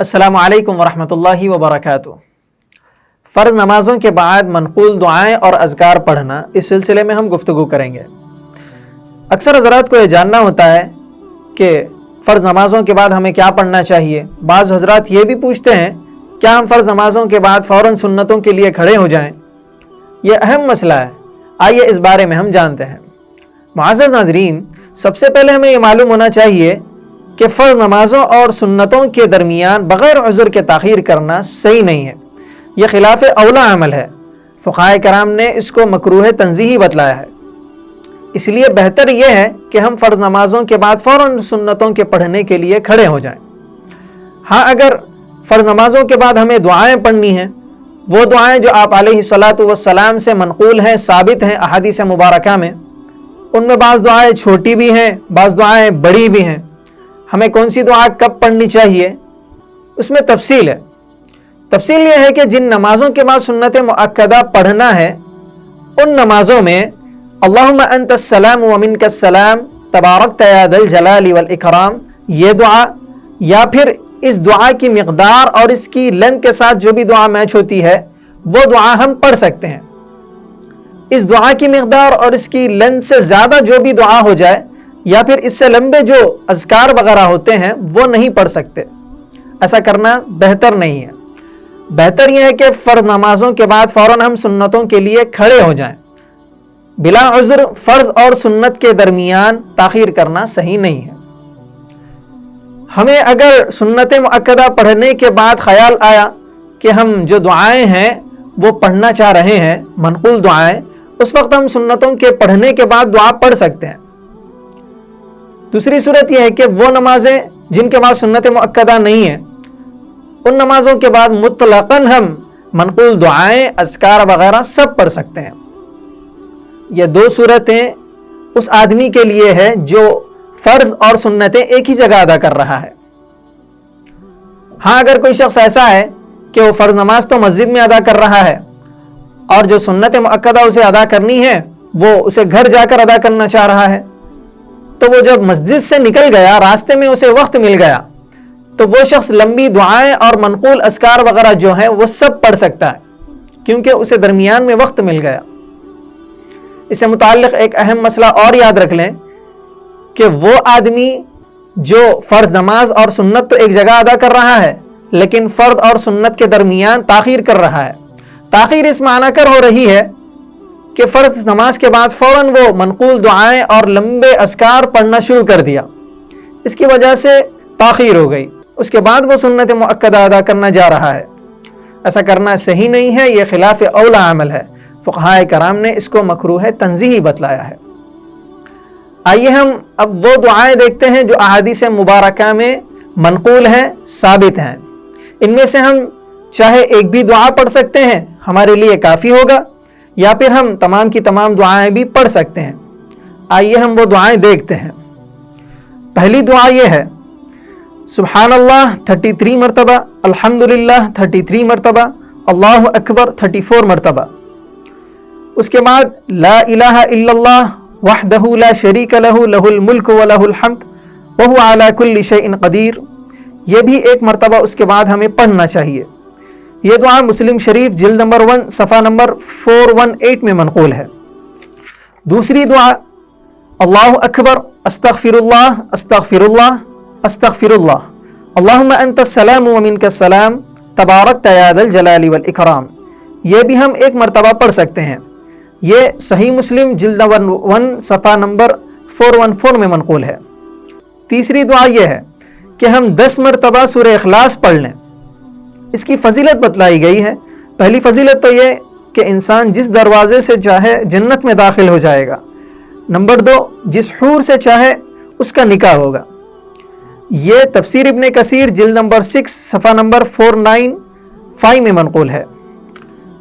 السلام علیکم ورحمۃ اللہ وبرکاتہ۔ فرض نمازوں کے بعد منقول دعائیں اور اذکار پڑھنا، اس سلسلے میں ہم گفتگو کریں گے۔ اکثر حضرات کو یہ جاننا ہوتا ہے کہ فرض نمازوں کے بعد ہمیں کیا پڑھنا چاہیے۔ بعض حضرات یہ بھی پوچھتے ہیں کیا ہم فرض نمازوں کے بعد فوراً سنتوں کے لیے کھڑے ہو جائیں۔ یہ اہم مسئلہ ہے، آئیے اس بارے میں ہم جانتے ہیں۔ معزز ناظرین، سب سے پہلے ہمیں یہ معلوم ہونا چاہیے کہ فرض نمازوں اور سنتوں کے درمیان بغیر عذر کے تاخیر کرنا صحیح نہیں ہے، یہ خلاف اولا عمل ہے۔ فقہائے کرام نے اس کو مکروہ تنزیہی بتلایا ہے۔ اس لیے بہتر یہ ہے کہ ہم فرض نمازوں کے بعد فوراً سنتوں کے پڑھنے کے لیے کھڑے ہو جائیں۔ ہاں، اگر فرض نمازوں کے بعد ہمیں دعائیں پڑھنی ہیں، وہ دعائیں جو آپ علیہ الصلاۃ والسلام سے منقول ہیں، ثابت ہیں احادیث مبارکہ میں، ان میں بعض دعائیں چھوٹی بھی ہیں، بعض دعائیں بڑی بھی ہیں۔ ہمیں کون سی دعا کب پڑھنی چاہیے، اس میں تفصیل ہے۔ تفصیل یہ ہے کہ جن نمازوں کے بعد سنت مؤکدہ پڑھنا ہے، ان نمازوں میں اللہم انت السلام ومنک السلام تبارکت یا ذا الجلال والاکرام، یہ دعا، یا پھر اس دعا کی مقدار اور اس کی لینتھ کے ساتھ جو بھی دعا میچ ہوتی ہے وہ دعا ہم پڑھ سکتے ہیں۔ اس دعا کی مقدار اور اس کی لینتھ سے زیادہ جو بھی دعا ہو جائے، یا پھر اس سے لمبے جو اذکار وغیرہ ہوتے ہیں وہ نہیں پڑھ سکتے۔ ایسا کرنا بہتر نہیں ہے۔ بہتر یہ ہے کہ فرض نمازوں کے بعد فوراً ہم سنتوں کے لیے کھڑے ہو جائیں۔ بلا عذر فرض اور سنت کے درمیان تاخیر کرنا صحیح نہیں ہے۔ ہمیں اگر سنت مؤکدہ پڑھنے کے بعد خیال آیا کہ ہم جو دعائیں ہیں وہ پڑھنا چاہ رہے ہیں، منقول دعائیں، اس وقت ہم سنتوں کے پڑھنے کے بعد دعا پڑھ سکتے ہیں۔ دوسری صورت یہ ہے کہ وہ نمازیں جن کے بعد سنت مؤکدہ نہیں ہیں، ان نمازوں کے بعد مطلقاً ہم منقول دعائیں، اذکار وغیرہ سب پڑھ سکتے ہیں۔ یہ دو صورتیں اس آدمی کے لیے ہے جو فرض اور سنتیں ایک ہی جگہ ادا کر رہا ہے۔ ہاں، اگر کوئی شخص ایسا ہے کہ وہ فرض نماز تو مسجد میں ادا کر رہا ہے اور جو سنت مؤکدہ اسے ادا کرنی ہے وہ اسے گھر جا کر ادا کرنا چاہ رہا ہے، تو وہ جب مسجد سے نکل گیا، راستے میں اسے وقت مل گیا، تو وہ شخص لمبی دعائیں اور منقول اذکار وغیرہ جو ہیں وہ سب پڑھ سکتا ہے، کیونکہ اسے درمیان میں وقت مل گیا۔ اس سے متعلق ایک اہم مسئلہ اور یاد رکھ لیں کہ وہ آدمی جو فرض نماز اور سنت تو ایک جگہ ادا کر رہا ہے، لیکن فرض اور سنت کے درمیان تاخیر کر رہا ہے۔ تاخیر اس معنی کر ہو رہی ہے کہ فرض نماز کے بعد فوراً وہ منقول دعائیں اور لمبے اذکار پڑھنا شروع کر دیا، اس کی وجہ سے تاخیر ہو گئی، اس کے بعد وہ سنت مؤکدہ ادا کرنا جا رہا ہے۔ ایسا کرنا صحیح نہیں ہے، یہ خلاف اولا عمل ہے۔ فقہائے کرام نے اس کو مکروہ تنزیہی بتلایا ہے۔ آئیے ہم اب وہ دعائیں دیکھتے ہیں جو احادیث مبارکہ میں منقول ہیں، ثابت ہیں۔ ان میں سے ہم چاہے ایک بھی دعا پڑھ سکتے ہیں، ہمارے لیے کافی ہوگا، یا پھر ہم تمام کی تمام دعائیں بھی پڑھ سکتے ہیں۔ آئیے ہم وہ دعائیں دیکھتے ہیں۔ پہلی دعا یہ ہے سبحان اللہ 33 مرتبہ، الحمدللہ 33 مرتبہ، اللہ اکبر 34 مرتبہ۔ اس کے بعد لا الہ الا اللہ وحدہ لا شریک لہ لہ الملک ولہ الحمد وہو علی کل شیء قدیر، یہ بھی ایک مرتبہ اس کے بعد ہمیں پڑھنا چاہیے۔ یہ دعا مسلم شریف جلد نمبر 1 صفحہ نمبر 418 میں منقول ہے۔ دوسری دعا اللہ اکبر استغفر اللہ استغفر اللہ استغفر اللہ، اللہم انت السلام ومنک السلام تبارکت یا ذا الجلال والاکرام، یہ بھی ہم ایک مرتبہ پڑھ سکتے ہیں۔ یہ صحیح مسلم جلد نمبر 1 صفحہ نمبر 414 میں منقول ہے۔ تیسری دعا یہ ہے کہ ہم 10 مرتبہ سورہ اخلاص پڑھ لیں۔ اس کی فضیلت بتلائی گئی ہے۔ پہلی فضیلت تو یہ کہ انسان جس دروازے سے چاہے جنت میں داخل ہو جائے گا۔ نمبر 2، جس حور سے چاہے اس کا نکاح ہوگا۔ یہ تفسیر ابن کثیر جلد نمبر 6 صفحہ نمبر 495 میں منقول ہے۔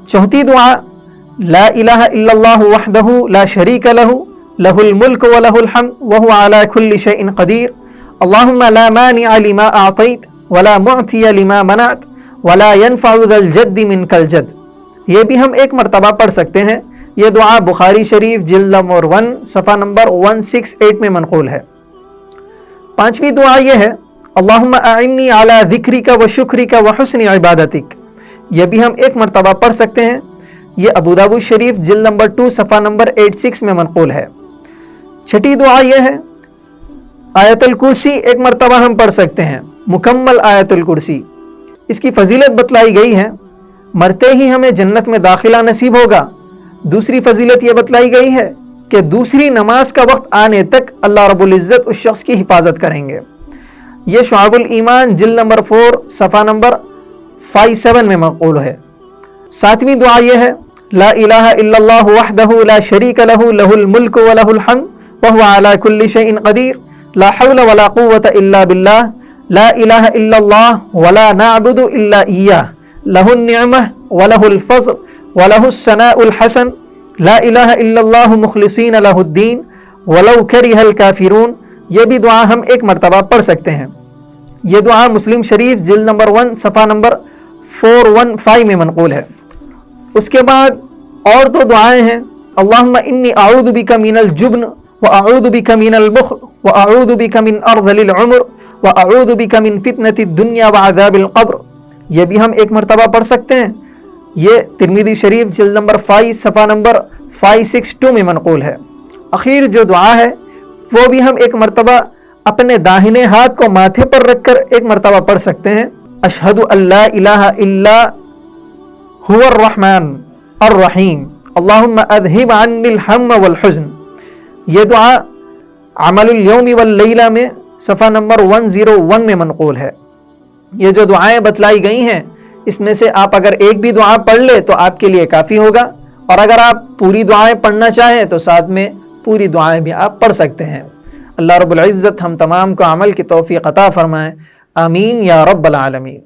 چوتھی دعا لا الہ الا اللہ وحدہ لا شریک لہ لہ الملک ولہ الحمد وہو علی کل شیء قدیر، اللہم لا مانع لما اعطیت ولا معطی لما منعت ولا ينفع ذا الجد منک الجد، یہ بھی ہم ایک مرتبہ پڑھ سکتے ہیں۔ یہ دعا بخاری شریف جلد نمبر 1 صفحہ نمبر 168 میں منقول ہے۔ پانچویں دعا یہ ہے اللہم اعنی علی ذکرک و شکرک و حسن عبادتک، یہ بھی ہم ایک مرتبہ پڑھ سکتے ہیں۔ یہ ابو داؤد شریف جلد نمبر 2 صفحہ نمبر 86 میں منقول ہے۔ چھٹی دعا یہ ہے، آیت الکرسی ایک مرتبہ ہم پڑھ سکتے ہیں، مکمل آیت الکرسی۔ اس کی فضیلت بتلائی گئی ہے، مرتے ہی ہمیں جنت میں داخلہ نصیب ہوگا۔ دوسری فضیلت یہ بتلائی گئی ہے کہ دوسری نماز کا وقت آنے تک اللہ رب العزت اس شخص کی حفاظت کریں گے۔ یہ شعب الایمان جلد نمبر 4 صفحہ نمبر 57 میں منقول ہے۔ ساتویں دعا یہ ہے، لا الہ الا اللہ وحدہ لا شریک لہ لہ الملک ولہ الحمد وہو علی کل شیء قدیر لا حول ولا قوة الا باللہ لا الہ الا اللہ ولا نعبد الا ایاہ لہ النعمہ ولہ الفضل ولہ الثناء الحسن لا الہ الا اللہ مخلصین لہ الدین ولو کرہ الکافرون۔ یہ بھی دعا ہم ایک مرتبہ پڑھ سکتے ہیں۔ یہ دعا مسلم شریف جلد نمبر 1 صفحہ نمبر 415 میں منقول ہے۔ اس کے بعد اور دو دعائیں ہیں، اللہم انی اعوذ بک من الجبن واعوذ بک من البخل واعوذ بک من ارذل العمر واعوذ بک من فتنۃ الدنیا وعذاب القبر۔ یہ بھی ہم ایک مرتبہ پڑھ سکتے ہیں۔ یہ ترمذی شریف جلد نمبر 5 صفحہ نمبر 562 میں منقول ہے۔ اخیر جو دعا ہے وہ بھی ہم ایک مرتبہ اپنے داہنے ہاتھ کو ماتھے پر رکھ کر ایک مرتبہ پڑھ سکتے ہیں، اشہد ان لا الہ الا هو الرحمن الرحیم اللہم اذہب عنی الہم والحزن۔ یہ دعا عمل اليوم واللیلہ میں صفحہ نمبر 101 میں منقول ہے۔ یہ جو دعائیں بتلائی گئی ہیں اس میں سے آپ اگر ایک بھی دعا پڑھ لے تو آپ کے لیے کافی ہوگا، اور اگر آپ پوری دعائیں پڑھنا چاہیں تو ساتھ میں پوری دعائیں بھی آپ پڑھ سکتے ہیں۔ اللہ رب العزت ہم تمام کو عمل کی توفیق عطا فرمائے، آمین یا رب العالمین۔